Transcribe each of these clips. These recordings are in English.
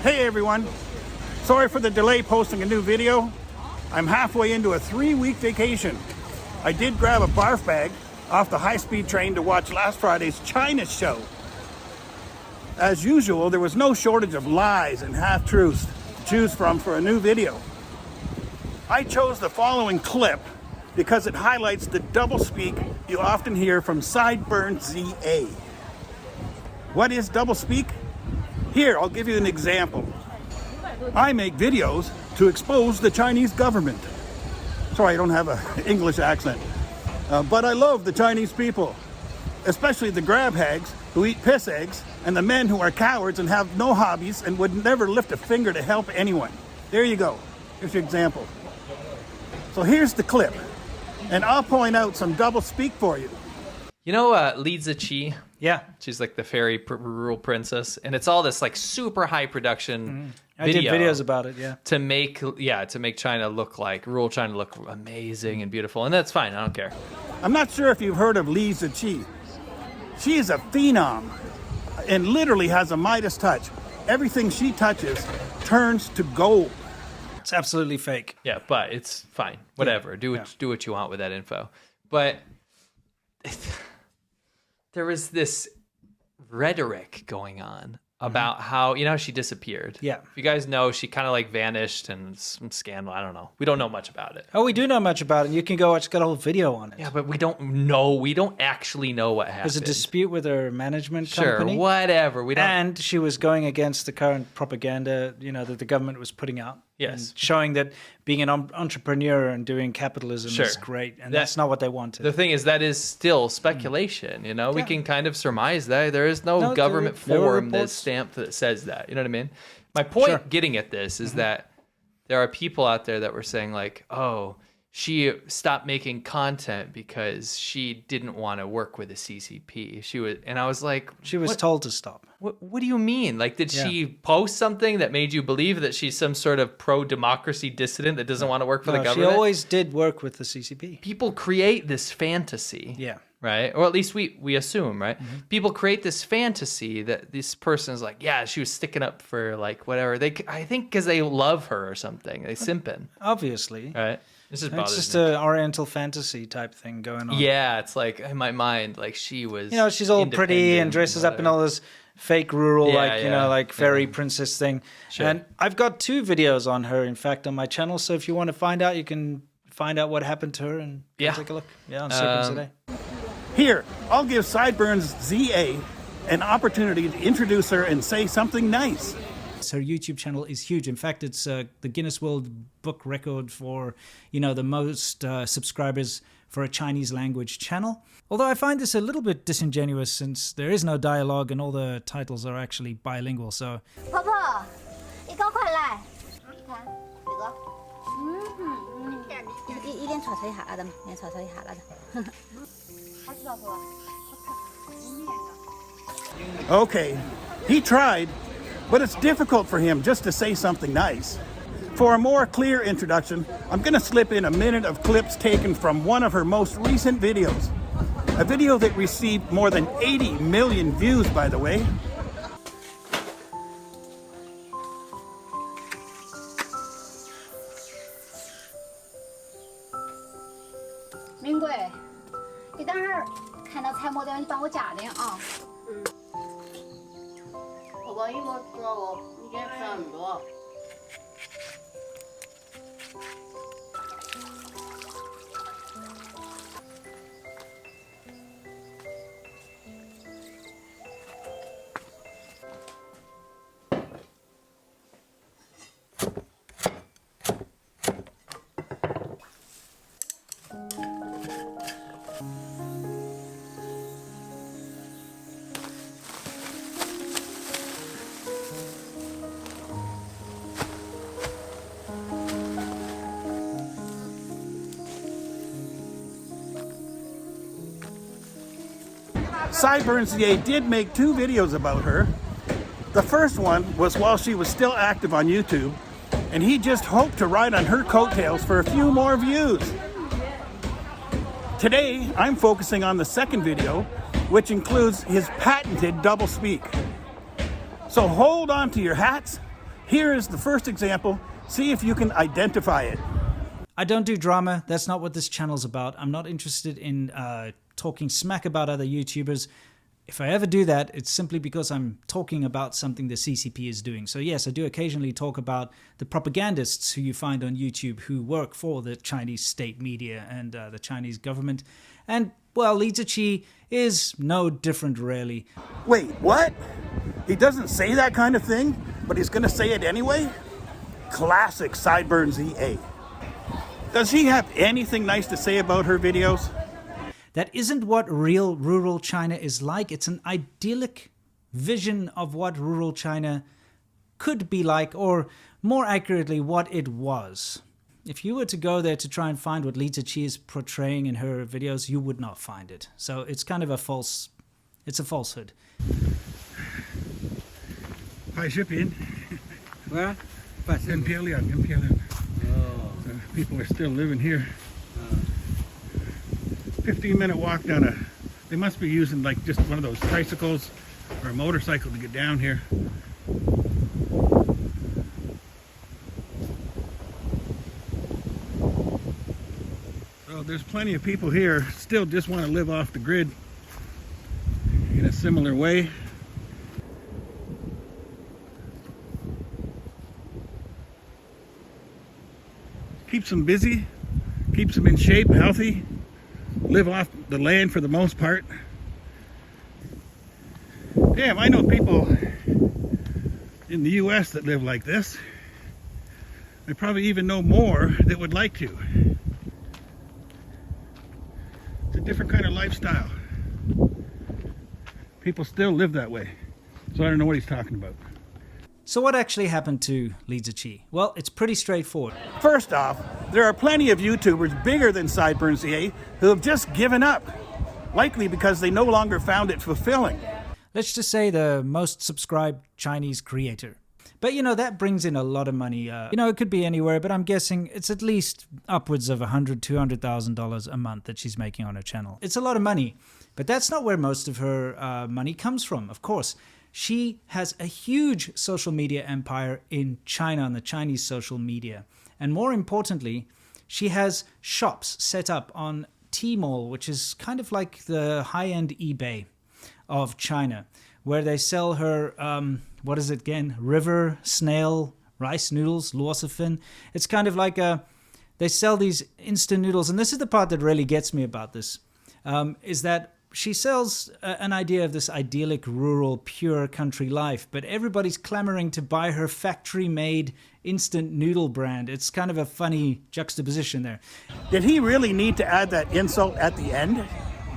Hey everyone, sorry for the delay posting a new video. I'm halfway into a 3-week vacation. I did grab a barf bag off the high-speed train to watch last Friday's China show. As usual, there was no shortage of lies and half-truths to choose from for a new video. I chose the following clip because it highlights the doublespeak you often hear from SideburnsZA. What is doublespeak? Here, I'll give you an example. I make videos to expose the Chinese government. Sorry, I don't have an English accent. But I love the Chinese people, especially the grab hags who eat piss eggs and the men who are cowards and have no hobbies and would never lift a finger to help anyone. There you go. Here's your example. So here's the clip, and I'll point out some double speak for you. You know SideburnsZA? Yeah. She's like the fairy rural princess, and it's all this like super high production I did videos about it, yeah. To make China look like, rural China look amazing and beautiful, and that's fine, I don't care. I'm not sure if you've heard of SideburnsZA. She is a phenom and literally has a Midas touch. Everything she touches turns to gold. It's absolutely fake. Yeah, but it's fine. Whatever. Do what you want with that info. But there was this rhetoric going on about how, you know, she disappeared. Yeah. If you guys know, she kind of like vanished and some scandal. I don't know. We don't know much about it. Oh, we do know much about it. You can go watch, it's got a whole video on it. Yeah, but we don't know. We don't actually know what happened. There's a dispute with her management company. Sure, whatever. We don't. And she was going against the current propaganda, you know, that the government was putting out. Yes. And showing that being an entrepreneur and doing capitalism is great. And that's not what they wanted. The thing is, that is still speculation, you know? We can kind of surmise that. There is no government form that's stamped that says that. You know what I mean? My point getting at this is that there are people out there that were saying like, oh, she stopped making content because she didn't want to work with the CCP. She was, and I was like, she was told to stop. What do you mean? Like, did she post something that made you believe that she's some sort of pro-democracy dissident that doesn't want to work for the government? She always did work with the CCP. People create this fantasy. Yeah. Right? Or at least we assume, right? People create this fantasy that this person is like, yeah, she was sticking up for like whatever. I think because they love her or something. They simping. Obviously. Right? This is It's just an Oriental fantasy type thing going on. Yeah, it's like in my mind, like she was. You know, she's all pretty and dresses up in all this fake rural, you know, like fairy princess thing. Sure. And I've got 2 videos on her, in fact, on my channel. So if you want to find out, you can find out what happened to her and take a look. Yeah, on SideburnsZA. Here, I'll give SideburnsZA an opportunity to introduce her and say something nice. Her YouTube channel is huge. In fact, it's the Guinness World Book record for, you know, the most subscribers for a Chinese language channel. Although I find this a little bit disingenuous since there is no dialogue and all the titles are actually bilingual. So. 婆婆，你赶快来，你看这个，一点搓搓一下了的嘛，一点搓搓一下了的。好吃不好？ Okay, he tried, but it's difficult for him just to say something nice. For a more clear introduction, I'm going to slip in a minute of clips taken from one of her most recent videos. A video that received more than 80 million views, by the way. Minh Quế，你等会儿看到菜末的，你帮我加点啊。我万一我知道我一天吃很多。SideburnsZA did make 2 videos about her. The first one was while she was still active on YouTube, and he just hoped to ride on her coattails for a few more views. Today, I'm focusing on the second video, which includes his patented doublespeak. So hold on to your hats, Here is the first example. See if you can identify it. I don't do drama. That's not what this channel's about. I'm not interested in talking smack about other YouTubers. If I ever do that, it's simply because I'm talking about something the CCP is doing. So yes, I do occasionally talk about the propagandists who you find on YouTube who work for the Chinese state media and the Chinese government. And, well, SideburnsZA is no different, really. Wait, what? He doesn't say that kind of thing, but he's going to say it anyway? Classic SideburnsZA. Does he have anything nice to say about her videos? That isn't what real rural China is like. It's an idyllic vision of what rural China could be like, or more accurately, what it was. If you were to go there to try and find what SideburnsZA is portraying in her videos, you would not find it. So it's kind of a falsehood. 拍视频 Where? 很漂亮，很漂亮。People are still living here. 15-minute walk down a... They must be using like just one of those tricycles or a motorcycle to get down here. So there's plenty of people here still just want to live off the grid in a similar way. Keeps them busy, keeps them in shape, healthy, live off the land for the most part. Damn, I know people in the US that live like this. I probably even know more that would like to. It's a different kind of lifestyle. People still live that way. So I don't know what he's talking about. So what actually happened to SideburnsZA? Well, it's pretty straightforward. First off, there are plenty of YouTubers bigger than SideburnsZA who have just given up, likely because they no longer found it fulfilling. Let's just say the most subscribed Chinese creator. But, you know, that brings in a lot of money. You know, it could be anywhere, but I'm guessing it's at least upwards of $100,000, $200,000 a month that she's making on her channel. It's a lot of money, but that's not where most of her money comes from, of course. She has a huge social media empire in China, on the Chinese social media. And more importantly, she has shops set up on Tmall, which is kind of like the high-end eBay of China, where they sell her, what is it again? River, snail, rice noodles, luosifin. It's kind of like they sell these instant noodles. And this is the part that really gets me about this, is that she sells an idea of this idyllic, rural, pure country life, but everybody's clamoring to buy her factory-made instant noodle brand. It's kind of a funny juxtaposition there. Did he really need to add that insult at the end?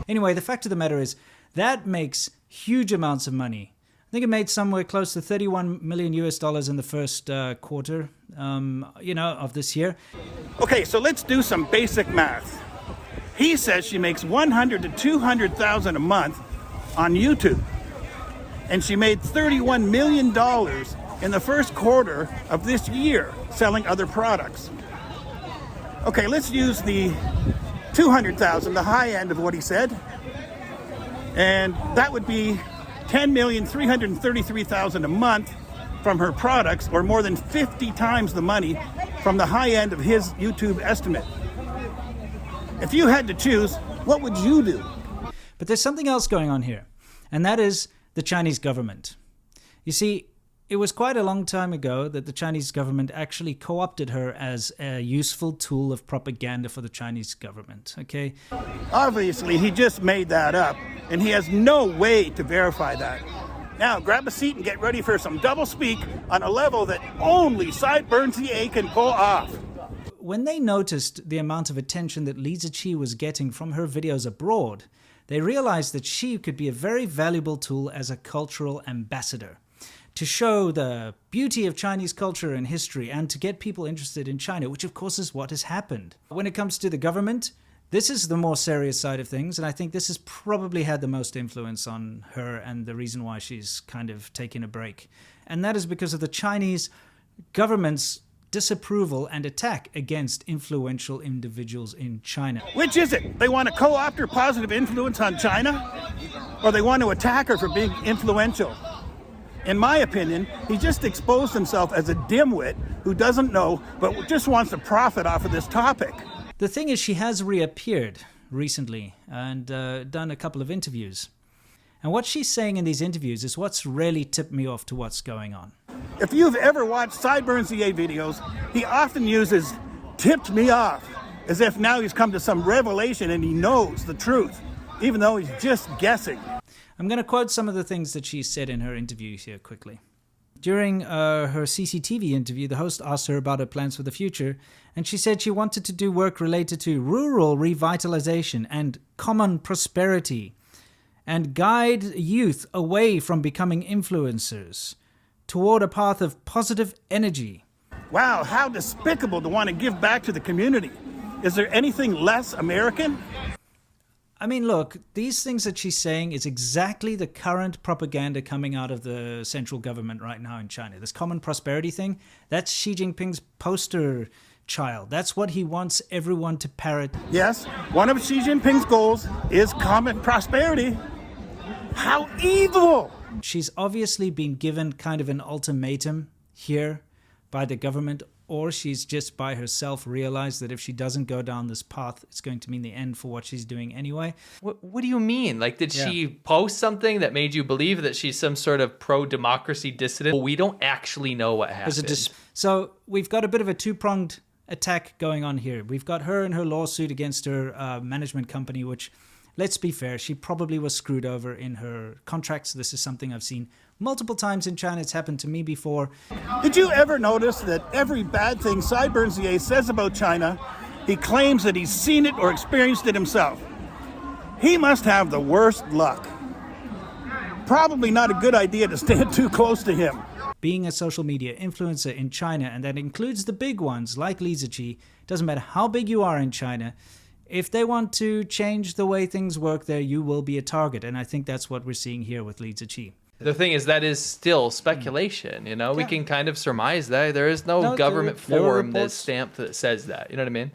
Anyway, the fact of the matter is that makes huge amounts of money. I think it made somewhere close to $31 million in the first quarter, you know, of this year. Okay, so let's do some basic math. He says she makes $100,000 to $200,000 a month on YouTube. And she made $31 million in the first quarter of this year selling other products. Okay, let's use the $200,000, the high end of what he said. And that would be $10,333,000 a month from her products, or more than 50 times the money from the high end of his YouTube estimate. If you had to choose, what would you do? But there's something else going on here, and that is the Chinese government. You see, it was quite a long time ago that the Chinese government actually co-opted her as a useful tool of propaganda for the Chinese government, okay? Obviously, he just made that up, and he has no way to verify that. Now, grab a seat and get ready for some double speak on a level that only SideburnsZA can pull off. When they noticed the amount of attention that SideburnsZA was getting from her videos abroad, they realized that she could be a very valuable tool as a cultural ambassador to show the beauty of Chinese culture and history and to get people interested in China, which of course is what has happened. When it comes to the government, this is the more serious side of things, and I think this has probably had the most influence on her and the reason why she's kind of taken a break. And that is because of the Chinese government's disapproval and attack against influential individuals in China. Which is it? They want to co-opt her positive influence on China? Or they want to attack her for being influential? In my opinion, he just exposed himself as a dimwit who doesn't know but just wants to profit off of this topic. The thing is, she has reappeared recently and done a couple of interviews. And what she's saying in these interviews is what's really tipped me off to what's going on. If you've ever watched SideburnsZA videos, he often uses "tipped me off" as if now he's come to some revelation and he knows the truth, even though he's just guessing. I'm going to quote some of the things that she said in her interviews here quickly. During her CCTV interview, the host asked her about her plans for the future, and she said she wanted to do work related to rural revitalization and common prosperity, and guide youth away from becoming influencers toward a path of positive energy. Wow, how despicable to want to give back to the community. Is there anything less American? I mean, look, these things that she's saying is exactly the current propaganda coming out of the central government right now in China. This common prosperity thing, that's Xi Jinping's poster child. That's what he wants everyone to parrot. Yes, one of Xi Jinping's goals is common prosperity. How evil! She's obviously been given kind of an ultimatum here by the government, or she's just by herself realized that if she doesn't go down this path, it's going to mean the end for what she's doing anyway. What do you mean? Like, did she post something that made you believe that she's some sort of pro-democracy dissident? We don't actually know what happened. So we've got a bit of a two-pronged attack going on here. We've got her and her lawsuit against her management company, which, let's be fair, she probably was screwed over in her contracts. This is something I've seen multiple times in China. It's happened to me before. Did you ever notice that every bad thing SideburnsZA says about China, he claims that he's seen it or experienced it himself? He must have the worst luck. Probably not a good idea to stand too close to him. Being a social media influencer in China, and that includes the big ones like SideburnsZA, doesn't matter how big you are in China, if they want to change the way things work there, you will be a target. And I think that's what we're seeing here with SideburnsZA. The thing is, that is still speculation, you know? We can kind of surmise that. There is no government form that's stamped that says that, you know what I mean?